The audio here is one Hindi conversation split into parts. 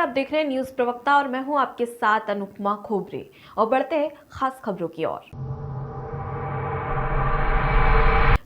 आप देख रहे हैं न्यूज प्रवक्ता और मैं हूं आपके साथ अनुपमा खोबरे। और बढ़ते हैं खास खबरों की ओर।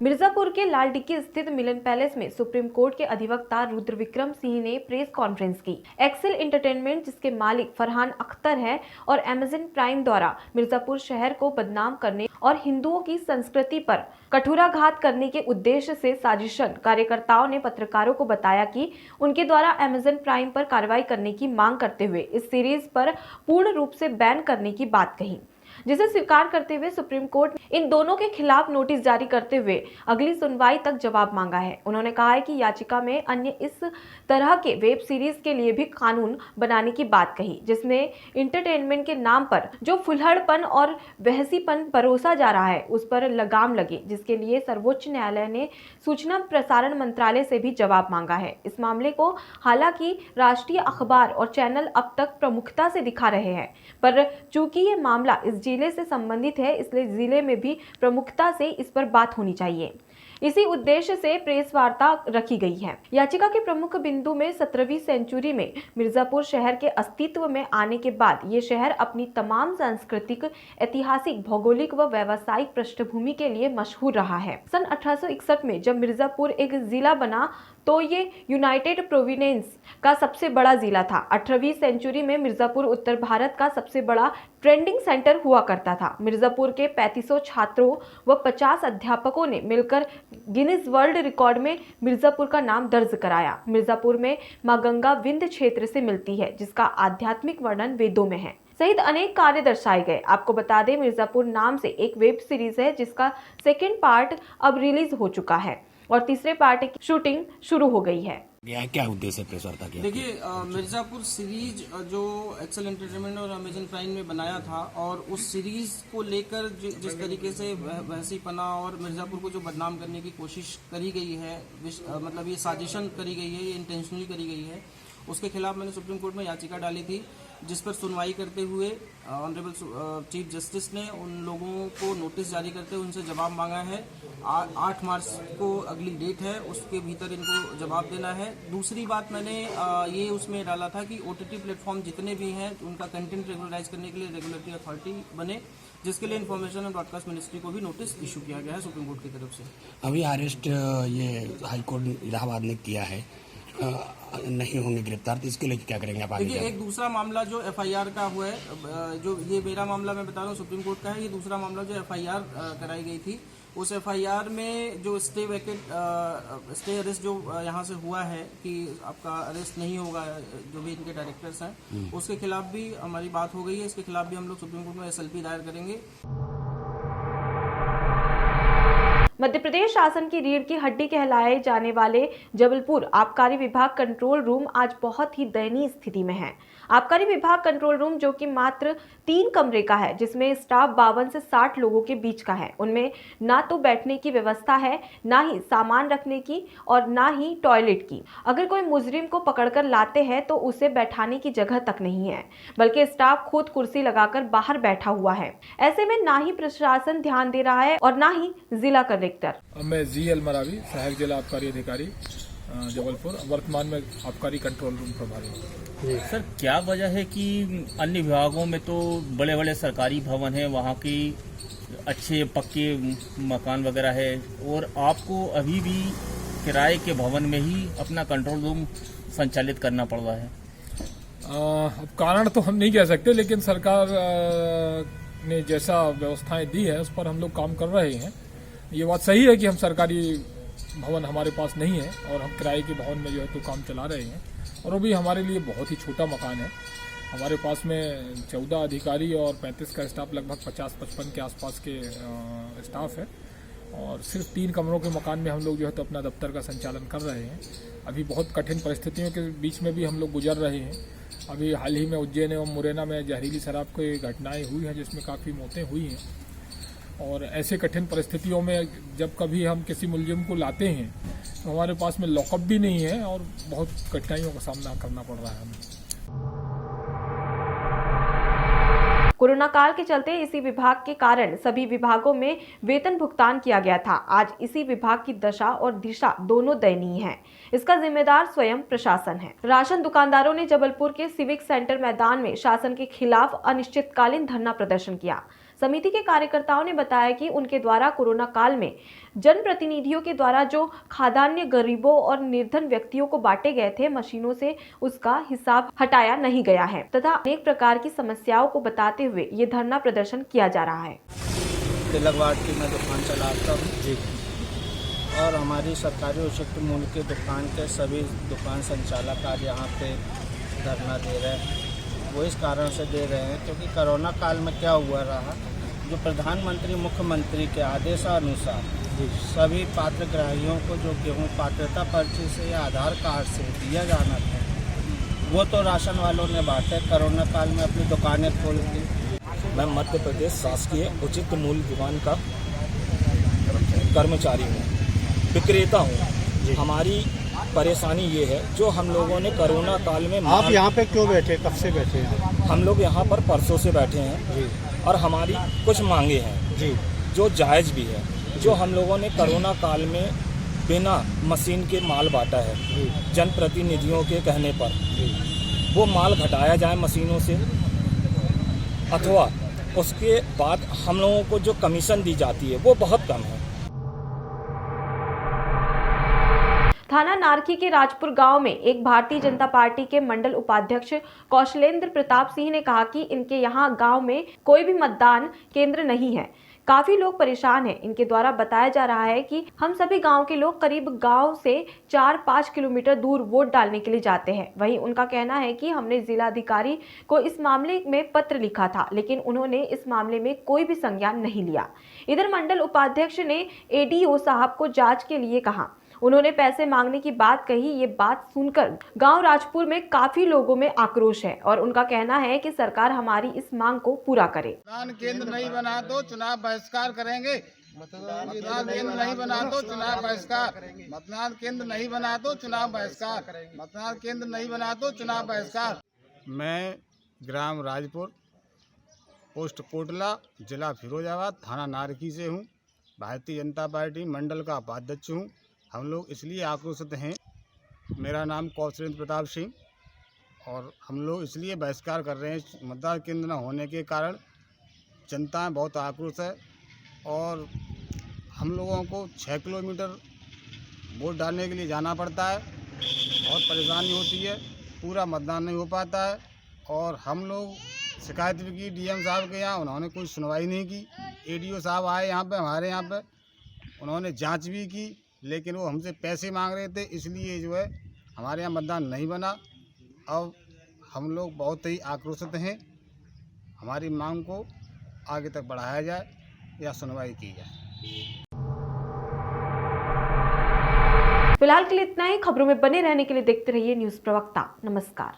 मिर्जापुर के लाल डिक्की स्थित मिलन पैलेस में सुप्रीम कोर्ट के अधिवक्ता रुद्र विक्रम सिंह ने प्रेस कॉन्फ्रेंस की। एक्सेल एंटरटेनमेंट, जिसके मालिक फरहान अख्तर है, और अमेजन प्राइम द्वारा मिर्जापुर शहर को बदनाम करने और हिंदुओं की संस्कृति पर कठोराघात करने के उद्देश्य से साजिशन कार्यकर्ताओं ने पत्रकारों को बताया कि उनके द्वारा अमेजन प्राइम पर कार्रवाई करने की मांग करते हुए इस सीरीज पर पूर्ण रूप से बैन करने की बात कही, जिसे स्वीकार करते हुए सुप्रीम कोर्ट ने इन दोनों के खिलाफ नोटिस जारी करते हुए अगली सुनवाई तक जवाब मांगा है। उन्होंने कहा है कि याचिका में अन्य इस तरह के वेब सीरीज के लिए भी कानून बनाने की बात कही, जिसमें इंटरटेनमेंट के नाम पर जो फुल्हड़पन और बहसीपन परोसा जा रहा है उस पर लगाम लगे, जिसके लिए सर्वोच्च न्यायालय ने सूचना प्रसारण मंत्रालय से भी जवाब मांगा है। इस मामले को हालांकि राष्ट्रीय अखबार और चैनल अब तक प्रमुखता से दिखा रहे हैं, पर चूंकि ये मामला इस जिले से संबंधित है, इसलिए जिले में भी प्रमुखता से इस पर बात होनी चाहिए। इसी उद्देश्य से प्रेस वार्ता रखी गई है। याचिका के प्रमुख बिंदु में 17वीं सेंचुरी में मिर्जापुर शहर के अस्तित्व में आने के बाद ये शहर अपनी तमाम सांस्कृतिक, ऐतिहासिक, भौगोलिक व व्यावसायिक पृष्ठभूमि के लिए मशहूर रहा है। सन 1861 में जब मिर्जापुर एक जिला बना तो ये यूनाइटेड प्रोविंस का सबसे बड़ा जिला था। 18वीं सेंचुरी में मिर्जापुर उत्तर भारत का सबसे बड़ा ट्रेडिंग सेंटर हुआ करता था। मिर्जापुर के 3500 छात्रों व 50 अध्यापकों ने मिलकर गिनीज वर्ल्ड रिकॉर्ड में मिर्जापुर का नाम दर्ज कराया। मिर्जापुर में मां गंगा विंध्य क्षेत्र से मिलती है, जिसका आध्यात्मिक वर्णन वेदों में है, सहित अनेक कार्य दर्शाए गए। आपको बता दें, मिर्जापुर नाम से एक वेब सीरीज है जिसका सेकेंड पार्ट अब रिलीज हो चुका है और तीसरे पार्ट की शूटिंग शुरू हो गई है। क्या उद्देश्य है प्रेस वार्ता की? देखिए, मिर्जापुर सीरीज जो एक्सेल एंटरटेनमेंट और अमेजन प्राइम ने बनाया था, और उस सीरीज को लेकर जिस तरीके से वहसीपना और मिर्जापुर को जो बदनाम करने की कोशिश करी गई है, मतलब ये साजिशन करी गई है, ये इंटेंशनली करी गई है, उसके खिलाफ मैंने सुप्रीम कोर्ट में याचिका डाली थी, जिस पर सुनवाई करते हुए ऑनरेबल चीफ जस्टिस ने उन लोगों को नोटिस जारी करते हुए उनसे जवाब मांगा है। 8 मार्च को अगली डेट है, उसके भीतर इनको जवाब देना है। दूसरी बात मैंने ये उसमें डाला था कि OTT प्लेटफॉर्म जितने भी हैं उनका कंटेंट रेगुलराइज करने के लिए रेगुलेटरी अथॉरिटी बने, जिसके लिए इन्फॉर्मेशन एंड ब्रॉडकास्ट मिनिस्ट्री को भी नोटिस इशू किया गया है सुप्रीम कोर्ट की तरफ से। अभी अरेस्ट ये हाईकोर्ट इलाहाबाद ने किया है, नहीं होंगे गिरफ्तार, तो इसके लिए क्या करेंगे आप? देखिए, एक दूसरा मामला जो FIR का हुआ है, जो ये मेरा मामला मैं बता रहा हूँ सुप्रीम कोर्ट का है, ये दूसरा मामला जो FIR कराई गई थी, उस FIR में जो स्टे अरेस्ट जो यहाँ से हुआ है कि आपका अरेस्ट नहीं होगा, जो भी इनके डायरेक्टर्स हैं, उसके खिलाफ भी हमारी बात हो गई है। इसके खिलाफ भी हम लोग सुप्रीम कोर्ट में SLP दायर करेंगे। मध्य प्रदेश शासन की रीढ़ की हड्डी कहलाए जाने वाले जबलपुर आबकारी विभाग कंट्रोल रूम आज बहुत ही दयनीय स्थिति में है। आबकारी विभाग कंट्रोल रूम, जो कि मात्र 3 कमरे का है, जिसमें स्टाफ 52 से 60 लोगों के बीच का है, उनमें ना तो बैठने की व्यवस्था है, ना ही सामान रखने की और ना ही टॉयलेट की। अगर कोई मुजरिम को पकड़कर लाते हैं तो उसे बैठाने की जगह तक नहीं है, बल्कि स्टाफ खुद कुर्सी लगाकर बाहर बैठा हुआ है। ऐसे में ना ही प्रशासन ध्यान दे रहा है और ना ही जिला कलेक्टर। मैं GL मरावी, सहायक जिला आबकारी अधिकारी जबलपुर, वर्तमान में आबकारी कंट्रोल रूम प्रभारी हूँ। सर, क्या वजह है कि अन्य विभागों में तो बड़े बड़े सरकारी भवन हैं, वहाँ की अच्छे पक्के मकान वगैरह है, और आपको अभी भी किराए के भवन में ही अपना कंट्रोल रूम संचालित करना पड़ रहा है? अब कारण तो हम नहीं कह सकते, लेकिन सरकार ने जैसा व्यवस्थाएं दी है उस पर हम लोग काम कर रहे हैं। ये बात सही है कि हम सरकारी भवन हमारे पास नहीं है और हम किराए के भवन में जो है तो काम चला रहे हैं, और वो भी हमारे लिए बहुत ही छोटा मकान है। हमारे पास में 14 अधिकारी और 35 का स्टाफ, लगभग 50-55 के आसपास के स्टाफ है, और सिर्फ 3 कमरों के मकान में हम लोग जो है तो अपना दफ्तर का संचालन कर रहे हैं। अभी बहुत कठिन परिस्थितियों के बीच में भी हम लोग गुजर रहे हैं। अभी हाल ही में उज्जैन एवं मुरैना में जहरीली शराब की घटनाएं हुई हैं, जिसमें काफ़ी मौतें हुई हैं, और ऐसे कठिन परिस्थितियों में जब कभी हम किसी मुलजिम को लाते हैं तो हमारे पास में लॉकअप भी नहीं है और बहुत कठिनाइयों का सामना करना पड़ रहा है हमें। कोरोना काल के चलते इसी विभाग के कारण सभी विभागों में वेतन भुगतान किया गया था। आज इसी विभाग की दशा और दिशा दोनों दयनीय है। इसका जिम्मेदार स्वयं प्रशासन है। राशन दुकानदारों ने जबलपुर के सिविक सेंटर मैदान में शासन के खिलाफ अनिश्चितकालीन धरना प्रदर्शन किया। समिति के कार्यकर्ताओं ने बताया कि उनके द्वारा कोरोना काल में जनप्रतिनिधियों के द्वारा जो खाद्यान्न गरीबों और निर्धन व्यक्तियों को बांटे गए थे, मशीनों से उसका हिसाब हटाया नहीं गया है तथा अनेक प्रकार की समस्याओं को बताते हुए ये धरना प्रदर्शन किया जा रहा है। तिलकवाड़ की मैं दुकान चलाता हूँ जी, और हमारी सरकारी उचित मूल्य की दुकान के सभी दुकान संचालक आज यहाँ पे धरना दे रहे हैं। वो इस कारण से दे रहे हैं क्योंकि कोरोना काल में क्या हुआ रहा, जो प्रधानमंत्री मुख्यमंत्री के आदेशानुसार सभी पात्र ग्राहियों को जो गेहूँ पात्रता पर्ची से या आधार कार्ड से दिया जाना था, वो तो राशन वालों ने बांटे कोरोना काल में अपनी दुकानें खोल दी। मैं मध्य प्रदेश शासकीय उचित मूल्य दुकान का कर्मचारी हूँ, विक्रेता हूँ। हमारी परेशानी ये है, जो हम लोगों ने कोरोना काल में आप यहाँ पे क्यों बैठे, कब से बैठे हैं? हम लोग यहाँ पर परसों से बैठे हैं जी। और हमारी कुछ मांगे हैं जी, वो जायज़ भी है। जो हम लोगों ने कोरोना काल में बिना मशीन के माल बांटा है, जनप्रतिनिधियों के कहने पर वो माल घटाया जाए मशीनों से, अथवा उसके बाद हम लोगों को जो कमीशन दी जाती है वो बहुत कम है। थाना नारखी के राजपुर गांव में एक भारतीय जनता पार्टी के मंडल उपाध्यक्ष कौशलेंद्र प्रताप सिंह ने कहा कि इनके यहाँ गांव में कोई भी मतदान केंद्र नहीं है। काफी लोग परेशान हैं। इनके द्वारा बताया जा रहा है कि हम सभी गांव के लोग करीब गांव से 4-5 किलोमीटर दूर वोट डालने के लिए जाते हैं। वहीं उनका कहना है कि हमने जिलाधिकारी को इस मामले में पत्र लिखा था, लेकिन उन्होंने इस मामले में कोई भी संज्ञान नहीं लिया। इधर मंडल उपाध्यक्ष ने एडीओ साहब को जांच के लिए कहा। उन्होंने पैसे मांगने की बात कही। ये बात सुनकर गांव राजपुर में काफी लोगों में आक्रोश है और उनका कहना है कि सरकार हमारी इस मांग को पूरा करे। मतदान केंद्र नहीं बना तो चुनाव बहिष्कार करेंगे। मतदान केंद्र नहीं बना तो चुनाव बहिष्कार। मतदान केंद्र नहीं बना तो चुनाव बहिष्कार। मतदान केंद्र नहीं बना तो चुनाव बहिष्कार। मैं ग्राम राजपुर, पोस्ट कोटला, जिला फिरोजाबाद, थाना नारकी से हूँ। भारतीय जनता पार्टी मंडल का उपाध्यक्ष हूँ। हम लोग इसलिए आक्रोशित हैं, मेरा नाम कौशलेंद्र प्रताप सिंह, और हम लोग इसलिए बहिष्कार कर रहे हैं मतदान केंद्र न होने के कारण। जनता बहुत आक्रोश है और हम लोगों को 6 किलोमीटर वोट डालने के लिए जाना पड़ता है, बहुत परेशानी होती है, पूरा मतदान नहीं हो पाता है। और हम लोग शिकायत भी की डीएम साहब के यहाँ, उन्होंने कोई सुनवाई नहीं की। एडीओ साहब आए यहाँ पे, हमारे यहाँ पे, उन्होंने जांच भी की, लेकिन वो हमसे पैसे मांग रहे थे, इसलिए जो है हमारे यहाँ मतदान नहीं बना। अब हम लोग बहुत ही आक्रोशित हैं। हमारी मांग को आगे तक बढ़ाया जाए या सुनवाई की जाए। फिलहाल के लिए इतना ही। खबरों में बने रहने के लिए देखते रहिए न्यूज़ प्रवक्ता। नमस्कार।